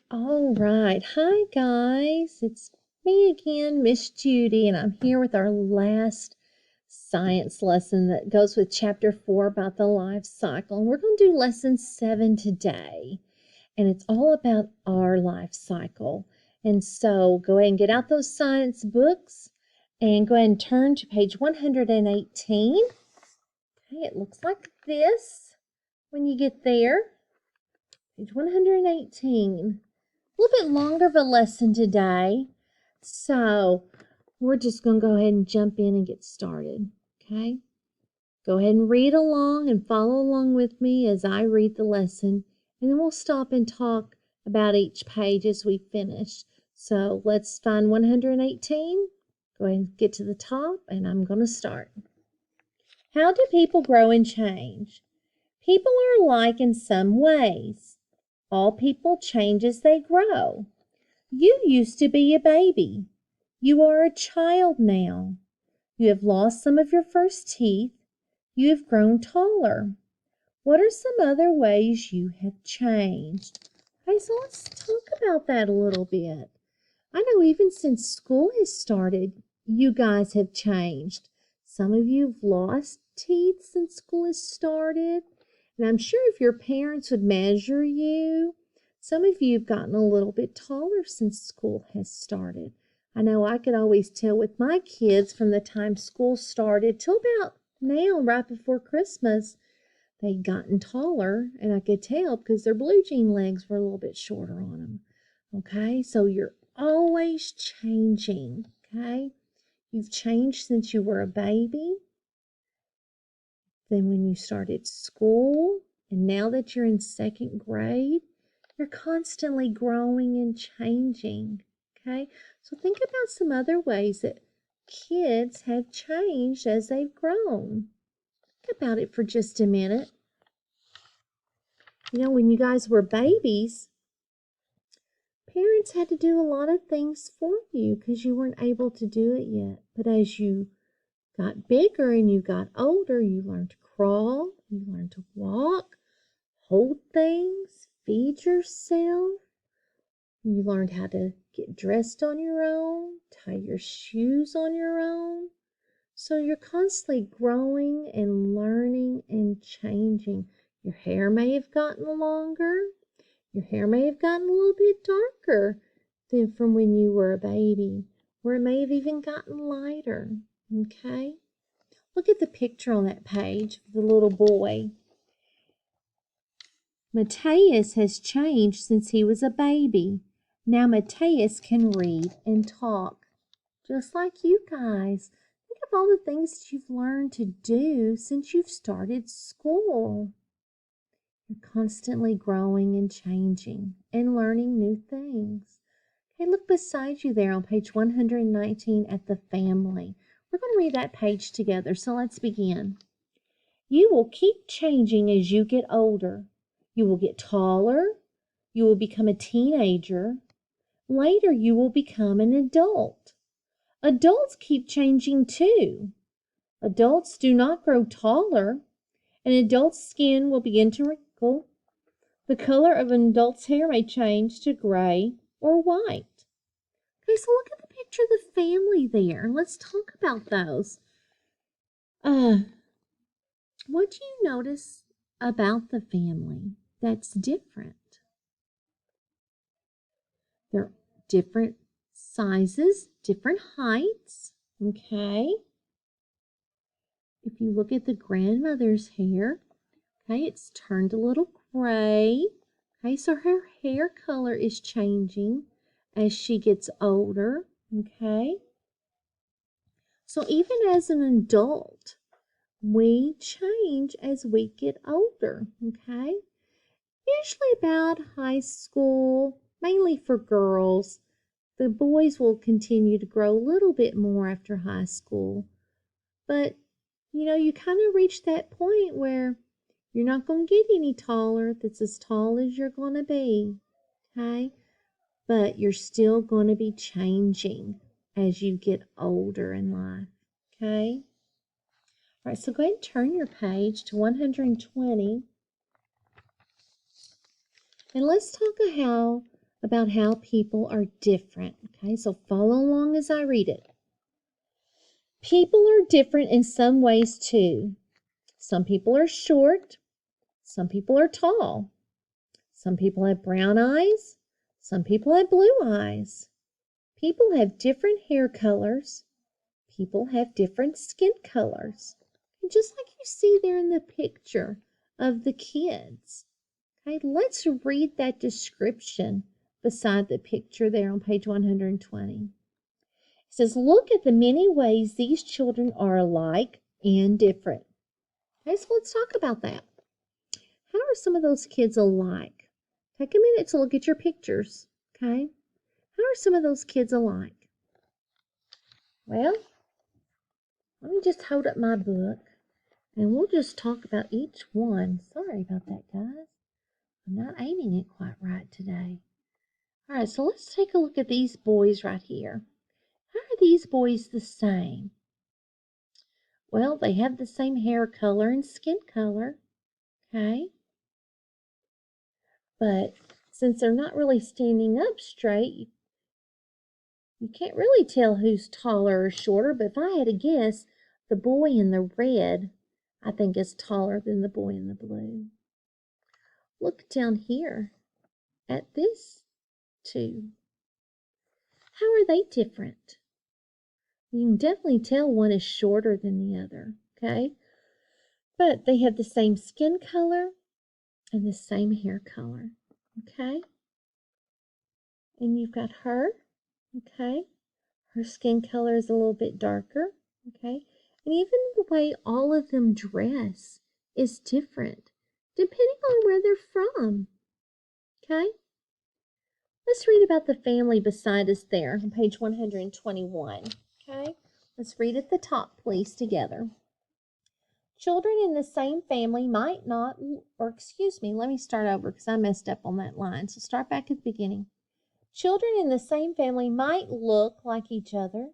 All right. Hi, guys. It's me again, Miss Judy, and I'm here with our last science lesson that goes with chapter 4 about the life cycle. And we're going to do lesson 7 today, and it's all about our life cycle. And so go ahead and get out those science books and go ahead and turn to page 118. Okay, it looks like this when you get there. Page 118. A little bit longer of a lesson today, so we're just going to go ahead and jump in and get started, okay? Go ahead and read along and follow along with me as I read the lesson, and then we'll stop and talk about each page as we finish. So let's find 118. Go ahead and get to the top, and I'm going to start. How do people grow and change? People are alike in some ways. All people change as they grow. You used to be a baby. You are a child now. You have lost some of your first teeth. You have grown taller. What are some other ways you have changed? Okay, so let's talk about that a little bit. I know even since school has started, you guys have changed. Some of you have lost teeth since school has started. And I'm sure if your parents would measure you, some of you have gotten a little bit taller since school has started. I know I could always tell with my kids from the time school started till about now, right before Christmas, they'd gotten taller, and I could tell because their blue jean legs were a little bit shorter on them. Okay, so you're always changing, okay? You've changed since you were a baby, then when you started school, and now that you're in second grade, you're constantly growing and changing, okay? So think about some other ways that kids have changed as they've grown. Think about it for just a minute. You know, when you guys were babies, parents had to do a lot of things for you because you weren't able to do it yet. But as you got bigger and you got older, you learned to crawl, you learned to walk, hold things, feed yourself. You learned how to get dressed on your own, tie your shoes on your own. So you're constantly growing and learning and changing. Your hair may have gotten longer. Your hair may have gotten a little bit darker than from when you were a baby, or it may have even gotten lighter, okay? Look at the picture on that page of the little boy. Mateus has changed since he was a baby. Now Mateus can read and talk, just like you guys. Think of all the things that you've learned to do since you've started school. You're constantly growing and changing and learning new things. Okay, look beside you there on page 119 at the family. We're going to read that page together, so let's begin. You will keep changing as you get older. You will get taller. You will become a teenager. Later, you will become an adult. Adults keep changing too. Adults do not grow taller. An adult's skin will begin to wrinkle. The color of an adult's hair may change to gray or white. Okay, so look at the picture of the family there, and let's talk about those. What do you notice about the family that's different? They're different sizes, different heights, okay? If you look at the grandmother's hair, okay, it's turned a little gray. Okay, so her hair color is changing as she gets older, okay? So even as an adult, we change as we get older, okay? Usually about high school, mainly for girls. The boys will continue to grow a little bit more after high school. But, you know, you kind of reach that point where you're not going to get any taller. That's as tall as you're going to be, okay? But you're still going to be changing as you get older in life, okay? All right, so go ahead and turn your page to 120. And let's talk about how people are different. Okay, so follow along as I read it. People are different in some ways too. Some people are short. Some people are tall. Some people have brown eyes. Some people have blue eyes. People have different hair colors. People have different skin colors. And just like you see there in the picture of the kids. Okay, let's read that description beside the picture there on page 120. It says, look at the many ways these children are alike and different. Okay, so let's talk about that. How are some of those kids alike? Take a minute to look at your pictures, okay? How are some of those kids alike? Well, let me just hold up my book, and we'll just talk about each one. Sorry about that, guys. I'm not aiming it quite right today. All right, so let's take a look at these boys right here. How are these boys the same? Well, they have the same hair color and skin color, okay? But since they're not really standing up straight, you can't really tell who's taller or shorter, but if I had to guess, the boy in the red, I think, is taller than the boy in the blue. Look down here at this two. How are they different? You can definitely tell one is shorter than the other, okay? But they have the same skin color and the same hair color, okay? And you've got her, okay? Her skin color is a little bit darker, okay? And even the way all of them dress is different depending on where they're from, okay? Let's read about the family beside us there on page 121, okay? Let's read at the top, please, together. Children in the same family might not, or excuse me, let me start over because I messed up on that line. So start back at the beginning. Children in the same family might look like each other.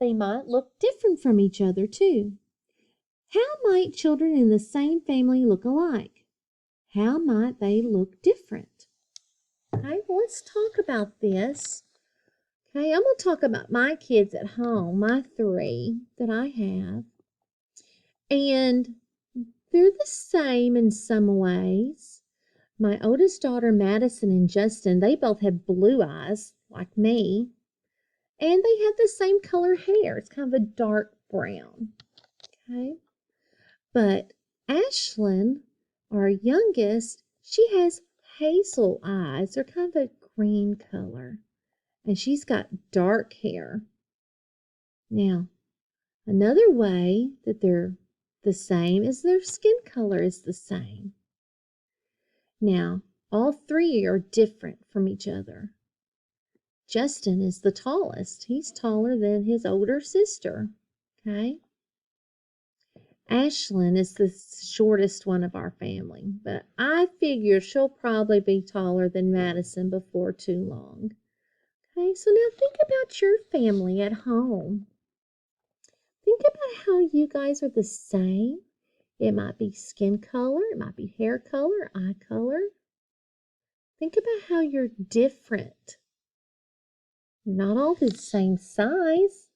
They might look different from each other too. How might children in the same family look alike? How might they look different? Okay, well, let's talk about this. Okay, I'm going to talk about my kids at home, my three that I have. And they're the same in some ways. My oldest daughter, Madison, and Justin, they both have blue eyes, like me. And they have the same color hair. It's kind of a dark brown. Okay. But Ashlyn, our youngest, she has hazel eyes. They're kind of a green color. And she's got dark hair. Now, another way that they're the same is their skin color is the same. Now, all three are different from each other. Justin is the tallest. He's taller than his older sister. Okay. Ashlyn is the shortest one of our family, but I figure she'll probably be taller than Madison before too long. Okay, so now think about your family at home. Think about how you guys are the same. It might be skin color, it might be hair color, eye color. Think about how you're different. You're not all the same size.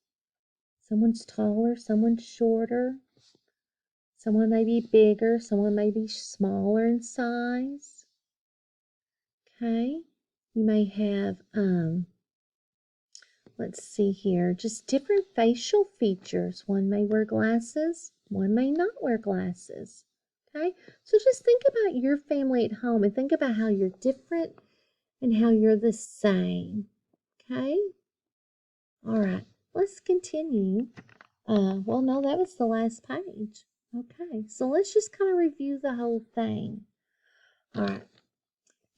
Someone's taller, someone's shorter. Someone may be bigger, someone may be smaller in size. Okay. You may have, let's see here, just different facial features. One may wear glasses, one may not wear glasses. Okay. So just think about your family at home and think about how you're different and how you're the same. Okay. All right. Let's continue. Well, no, that was the last page. Okay, so let's just kind of review the whole thing. All right.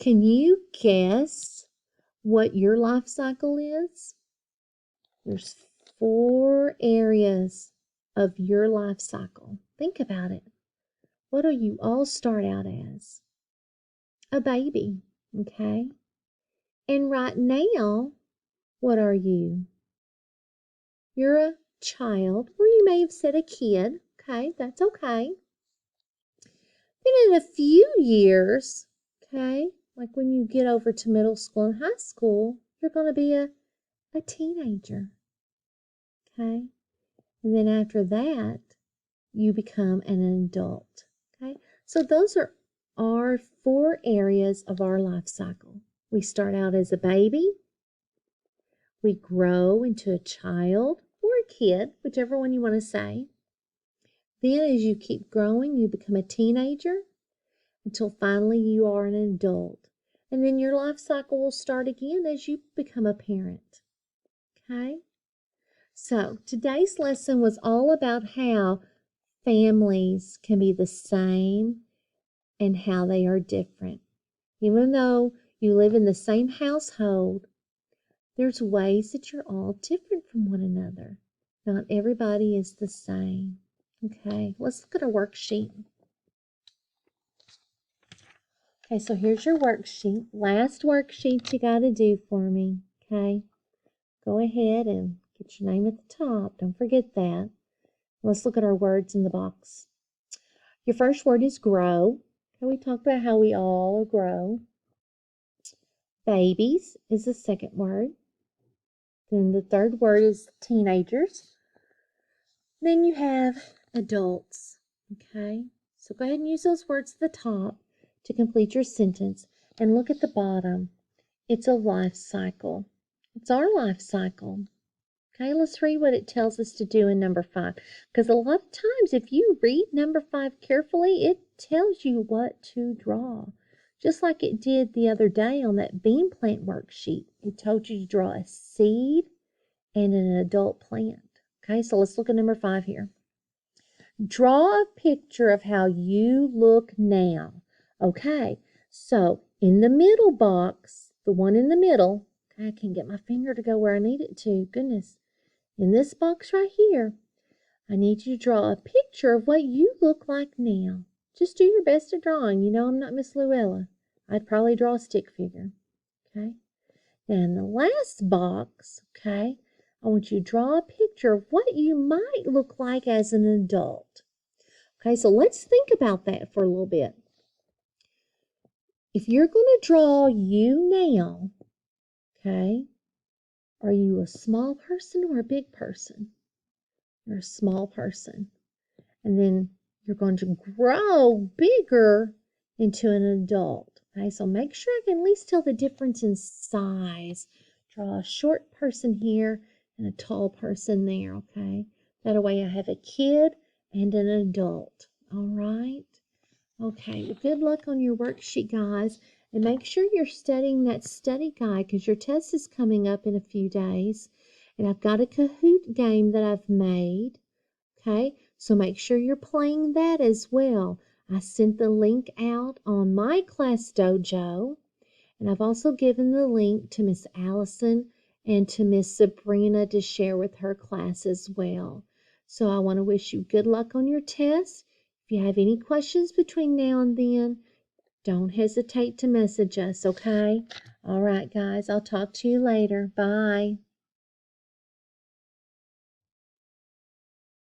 Can you guess what your life cycle is? There's 4 areas of your life cycle. Think about it. What do you all start out as? A baby, okay? And right now, what are you? You're a child, or you may have said a kid. Okay, that's okay. Then in a few years, okay, Like when you get over to middle school and high school, you're going to be a teenager. Okay? And then after that, you become an adult. Okay? So those are our 4 areas of our life cycle. We start out as a baby. We grow into a child or a kid, whichever one you want to say. Then as you keep growing, you become a teenager until finally you are an adult. And then your life cycle will start again as you become a parent. Okay? So today's lesson was all about how families can be the same and how they are different. Even though you live in the same household, there's ways that you're all different from one another. Not everybody is the same. Okay, let's look at our worksheet. Okay, so here's your worksheet. Last worksheet you got to do for me. Okay, go ahead and get your name at the top. Don't forget that. Let's look at our words in the box. Your first word is grow. Okay, we talked about how we all grow. Babies is the second word. Then the third word is teenagers. Then you have adults. Okay, so go ahead and use those words at the top to complete your sentence. And look at the bottom. It's a life cycle. It's our life cycle. Okay, let's read what it tells us to do in number 5. Because a lot of times if you read number 5 carefully, it tells you what to draw. Just like it did the other day on that bean plant worksheet. It told you to draw a seed and an adult plant. Okay, so let's look at number 5 here. Draw a picture of how you look now. Okay, so in the middle box, the one in the middle, okay, I can't get my finger to go where I need it to. Goodness. In this box right here, I need you to draw a picture of what you look like now. Just do your best at drawing. You know I'm not Miss Luella. I'd probably draw a stick figure. Okay. And the last box, okay, I want you to draw a picture of what you might look like as an adult. Okay, so let's think about that for a little bit. If you're going to draw you now, okay, are you a small person or a big person? You're a small person. And then you're going to grow bigger into an adult. Okay, so make sure I can at least tell the difference in size. Draw a short person here and a tall person there, okay? That way I have a kid and an adult, all right? Okay, well, good luck on your worksheet, guys. And make sure you're studying that study guide because your test is coming up in a few days. And I've got a Kahoot game that I've made, okay? So make sure you're playing that as well. I sent the link out on my class dojo. And I've also given the link to Miss Allison and to Miss Sabrina to share with her class as well. So I want to wish you good luck on your test. If you have any questions between now and then, don't hesitate to message us, okay? All right, guys, I'll talk to you later. Bye.